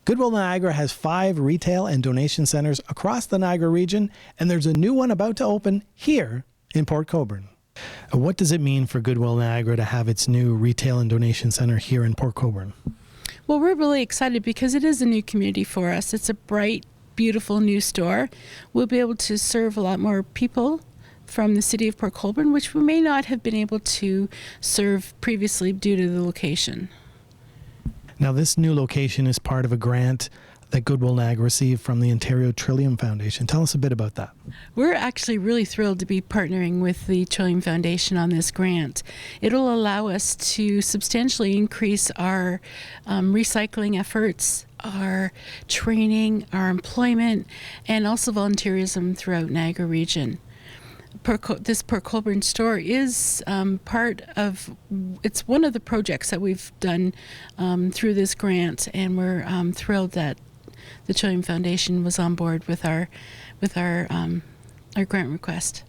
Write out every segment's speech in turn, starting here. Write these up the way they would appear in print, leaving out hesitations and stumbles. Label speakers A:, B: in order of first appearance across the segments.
A: Goodwill Niagara has 5 retail and donation centers across the Niagara region, and there's a new one about to open here in Port Colborne. What does it mean for Goodwill Niagara to have its new retail and donation center here in Port Colborne?
B: Well, we're really excited because it is a new community for us. It's a bright, beautiful new store. We'll be able to serve a lot more people from the city of Port Colborne, which we may not have been able to serve previously due to the location.
A: Now, this new location is part of a grant that Goodwill Niagara received from the Ontario Trillium Foundation. Tell us a bit about that.
B: We're actually really thrilled to be partnering with the Trillium Foundation on this grant. It'll allow us to substantially increase our recycling efforts, our training, our employment, and also volunteerism throughout Niagara region. This Port Colborne store is it's one of the projects that we've done through this grant, and we're thrilled that the Trillium Foundation was on board with our grant request.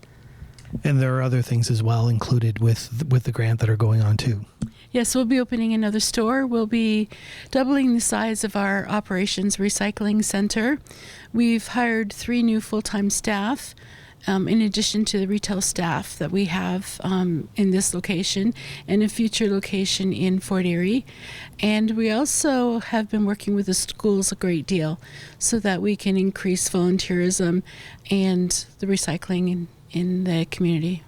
A: And there are other things as well included with the grant that are going on too.
B: Yes, we'll be opening another store. We'll be doubling the size of our operations recycling center. We've hired 3 new full-time staff, in addition to the retail staff that we have in this location and a future location in Fort Erie. And we also have been working with the schools a great deal so that we can increase volunteerism and the recycling in the community.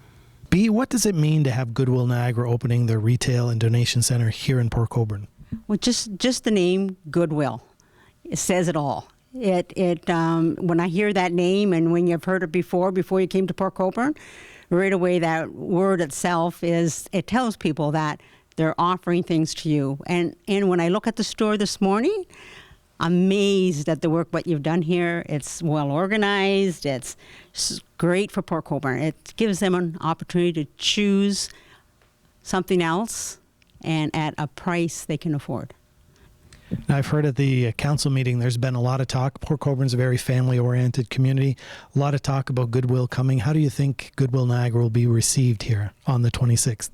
A: B, what does it mean to have Goodwill Niagara opening their retail and donation center here in Port Colborne?
C: Well, just the name Goodwill, it says it all. When I hear that name, and when you've heard it before you came to Port Colborne, right away that word itself it tells people that they're offering things to you. And when I look at the store this morning, amazed at the work what you've done here. It's well organized. It's great for Port Colborne. It gives them an opportunity to choose something else and at a price they can afford.
A: Now, I've heard at the council meeting there's been a lot of talk. Port Colborne's a very family-oriented community. A lot of talk about Goodwill coming. How do you think Goodwill Niagara will be received here on the 26th?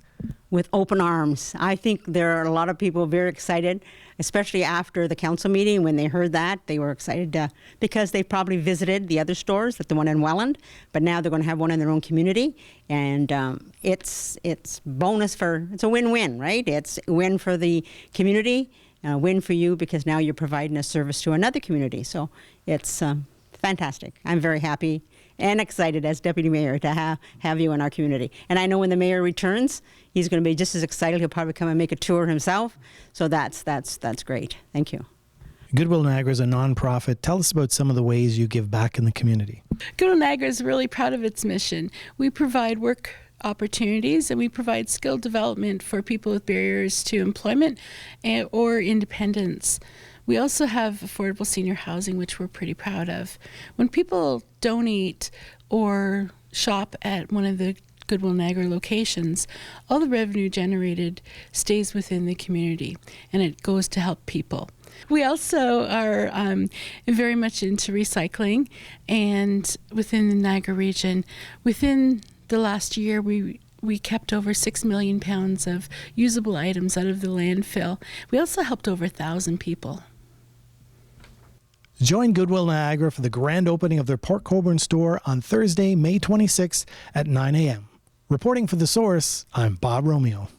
C: With open arms. I think there are a lot of people very excited, especially after the council meeting. When they heard that, they were excited because they probably visited the other stores, like the one in Welland, but now they're going to have one in their own community. And it's bonus it's a win-win, right? It's a win for the community, a win for you because now you're providing a service to another community. So it's fantastic. I'm very happy and excited as Deputy Mayor to have you in our community. And I know when the Mayor returns, he's going to be just as excited. He'll probably come and make a tour himself. So that's great. Thank you.
A: Goodwill Niagara is a nonprofit. Tell us about some of the ways you give back in the community.
B: Goodwill Niagara is really proud of its mission. We provide work opportunities and we provide skill development for people with barriers to employment or independence. We also have affordable senior housing, which we're pretty proud of. When people donate or shop at one of the Goodwill Niagara locations, all the revenue generated stays within the community and it goes to help people. We also are very much into recycling, and within the Niagara region, within the last year, we kept over 6 million pounds of usable items out of the landfill. We also helped over 1,000 people.
A: Join Goodwill Niagara for the grand opening of their Port Colborne store on Thursday, May 26th at 9 a.m. Reporting for The Source, I'm Bob Romeo.